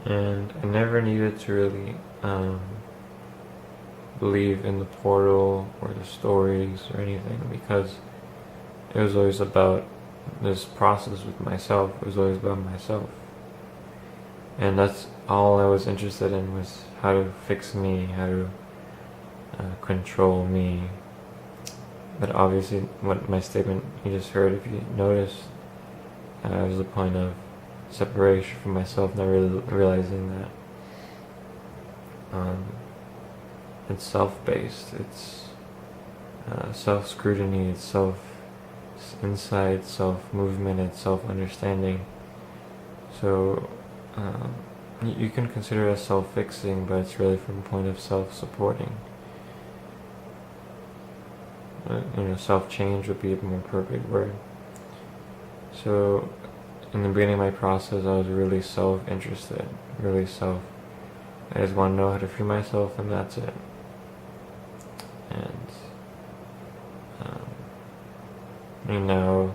And I never needed to really believe in the portal or the stories or anything, because it was always about this process with myself. It was always about myself. And that's all I was interested in, was how to fix me, how to control me. But obviously, what my statement you just heard, if you noticed, was the point of separation from myself, not really realizing that it's self-based, it's self-scrutiny, it's self-insight, self-movement, it's self-understanding. So you can consider it as self-fixing, but it's really from a point of self-supporting. Self-change would be a more appropriate word. So in the beginning of my process, I was really self-interested, I just want to know how to free myself, and that's it. And now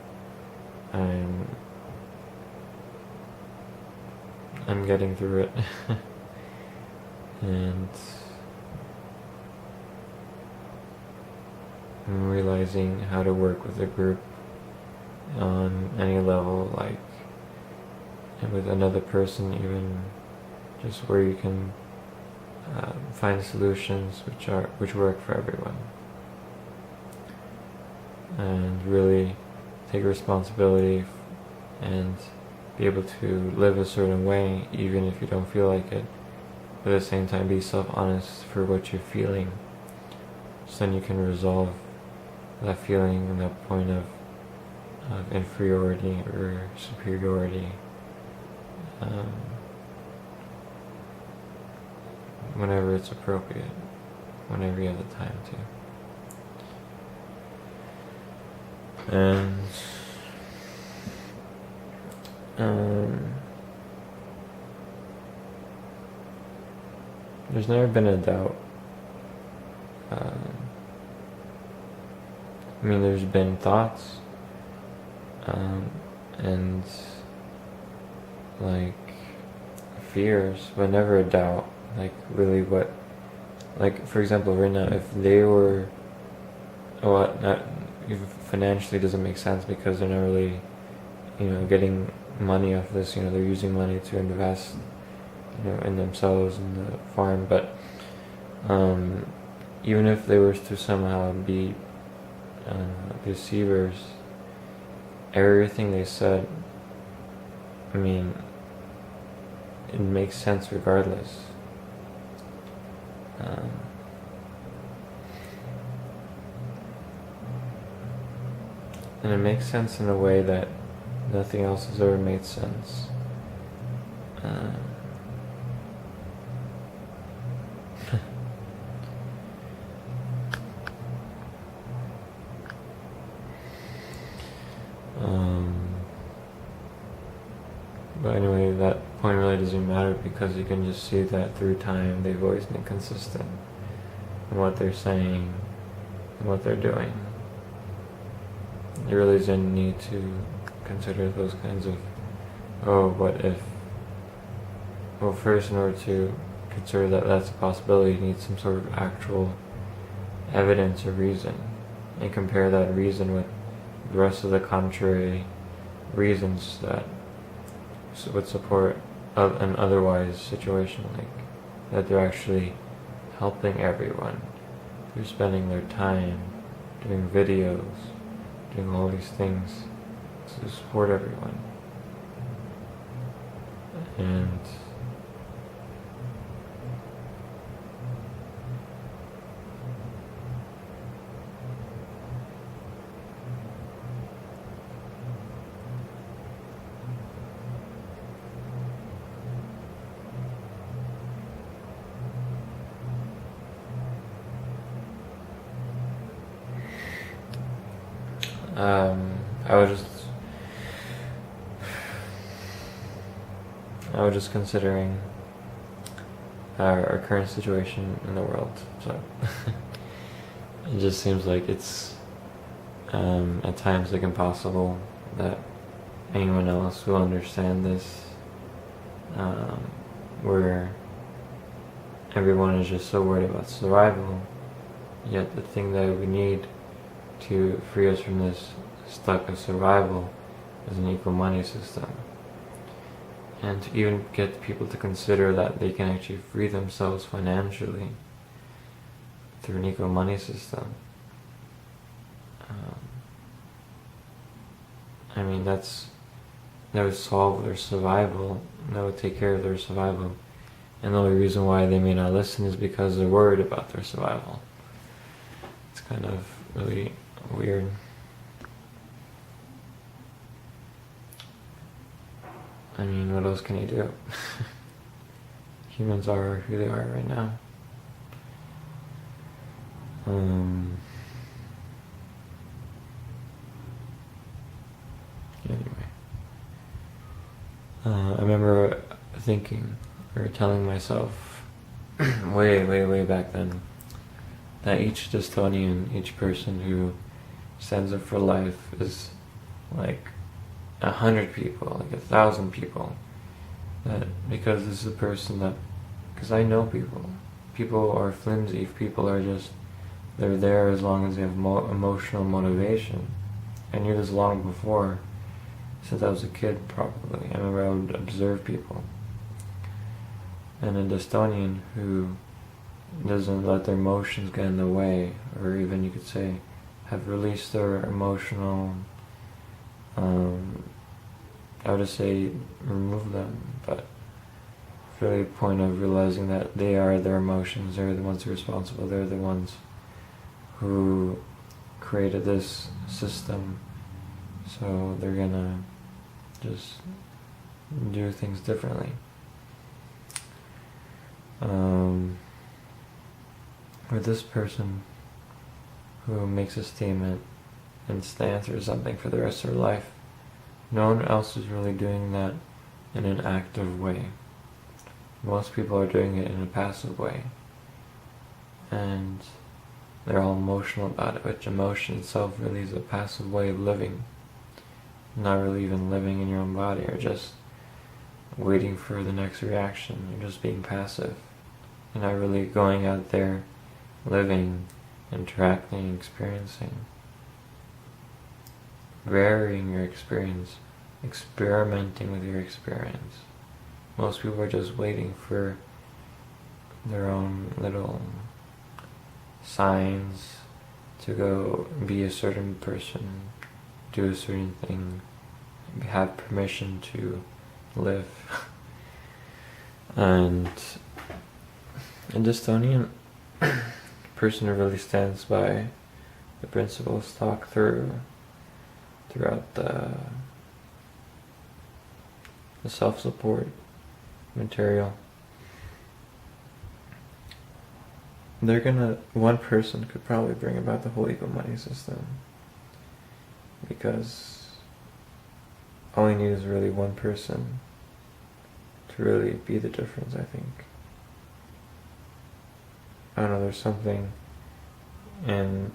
I'm getting through it. And I'm realizing how to work with a group on any level, like with another person, even just where you can find solutions which work for everyone, and really take responsibility and be able to live a certain way even if you don't feel like it, but at the same time be self-honest for what you're feeling, so then you can resolve that feeling and that point of inferiority or superiority whenever it's appropriate, whenever you have the time to. And there's never been a doubt. There's been thoughts and like fears, but never a doubt. Like really, what? Like for example, right now, if they were, financially doesn't make sense because they're not really, getting money off this. They're using money to invest, in themselves in the farm. But even if they were to somehow be deceivers, everything they said, it makes sense regardless. And it makes sense in a way that nothing else has ever made sense. But anyway, that point really doesn't matter, because you can just see that through time they've always been consistent in what they're saying and what they're doing. You really didn't need to consider those kinds of, what if? Well, first, in order to consider that that's a possibility, you need some sort of actual evidence or reason, and compare that reason with the rest of the contrary reasons that would support an otherwise situation, like that they're actually helping everyone. They're spending their time doing videos, doing all these things to support everyone. And I was just considering our current situation in the world. So it just seems like it's at times like impossible that anyone else will understand this where everyone is just so worried about survival, yet the thing that we need to free us from this stuck of survival is an equal money system. And to even get people to consider that they can actually free themselves financially through an equal money system. I mean, that would solve their survival, that would take care of their survival. And the only reason why they may not listen is because they're worried about their survival. It's kind of really weird. I mean, what else can you do? Humans are who they are right now. Anyway. I remember thinking, or telling myself, way back then, that each Destonian, each person who stands up for life is like 100 people, like 1,000 people. That because this is a person that, because I know people are flimsy. People are just, they're there as long as they have emotional motivation. I knew this long before, since I was a kid probably. I remember I would observe people. And a Destonian who doesn't let their emotions get in the way, or even you could say have released their emotional, I would just say remove them, but it's really a point of realizing that they are their emotions, they're the ones who are responsible, they're the ones who created this system, so they're gonna just do things differently. Or this person who makes a statement and stands for something for the rest of their life, no one else is really doing that in an active way. Most people are doing it in a passive way, and they're all emotional about it, which emotion itself really is a passive way of living. Not really even living in your own body, or just waiting for the next reaction. You're just being passive. You're not really going out there, living, interacting, experiencing, varying your experience, experimenting with your experience. Most people are just waiting for their own little signs to go be a certain person, do a certain thing, have permission to live. And a Destonian person who really stands by the principles talked throughout the self-support material, one person could probably bring about the whole equal money system, because all you need is really one person to really be the difference, I think. I don't know, there's something in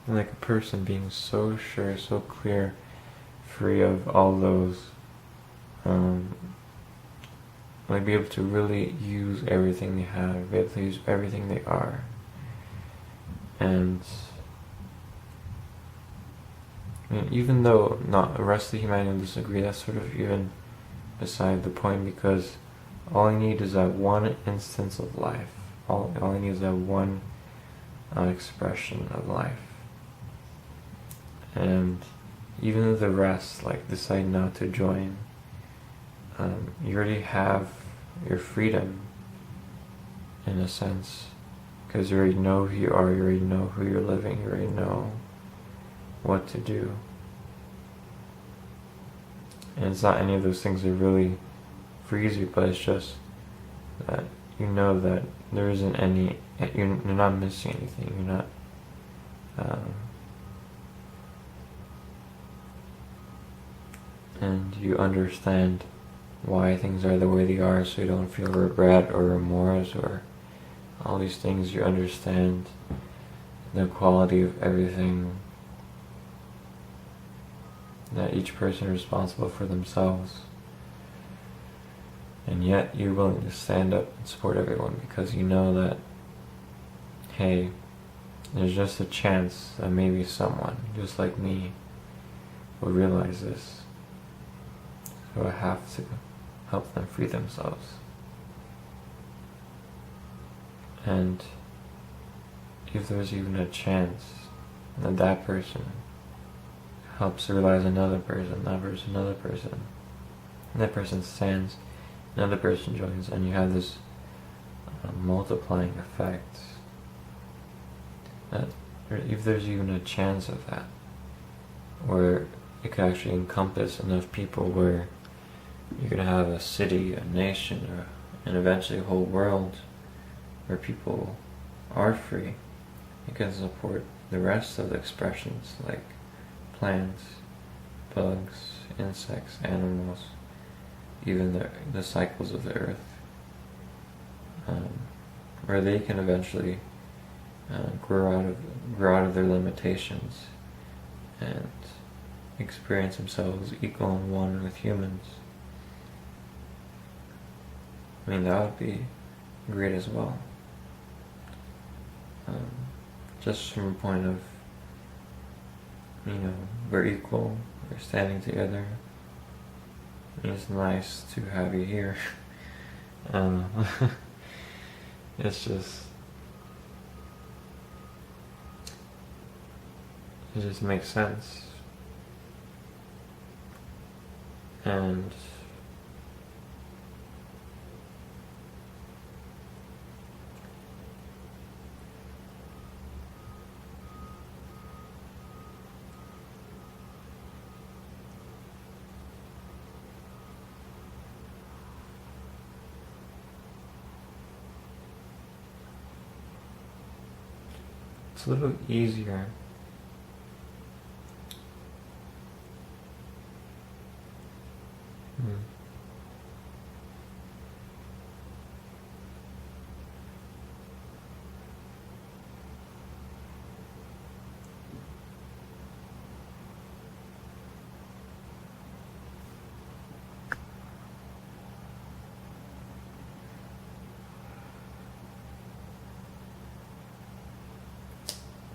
like a person being so sure, so clear, free of all those, like be able to really use everything they have, be able to use everything they are. And I mean, even though not the rest of humanity will disagree, that's sort of even beside the point, because all I need is that one instance of life. All I need is that one expression of life. And even if the rest decide not to join, you already have your freedom in a sense, because you already know who you are, you already know who you're living, you already know what to do. And it's not any of those things that really freeze you, but it's just that you know that there isn't any, you're not missing anything, you're not and you understand why things are the way they are, so you don't feel regret or remorse or all these things. You understand the quality of everything, that each person is responsible for themselves. And yet you're willing to stand up and support everyone because you know that, hey, there's just a chance that maybe someone, just like me, will realize this. So I have to help them free themselves. And if there's even a chance that that person helps realize another person, another person, and that person stands, another person joins, and you have this multiplying effect. That if there's even a chance of that, where it could actually encompass enough people where you're going to have a city, a nation, and eventually a whole world where people are free, you can support the rest of the expressions like plants, bugs, insects, animals, even the cycles of the earth, where they can eventually grow out of their limitations and experience themselves equal and one with humans. I mean, that would be great as well. Just from a point of, we're equal, we're standing together. It's nice to have you here. It's just, it just makes sense. And it's a little easier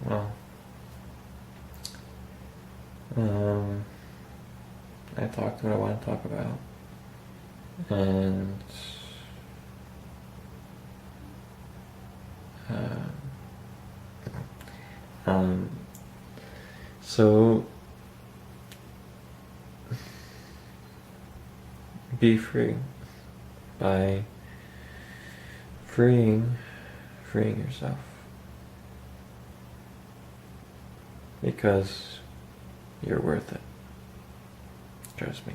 well, I talked what I want to talk about, and so be free by freeing yourself, because you're worth it. Trust me.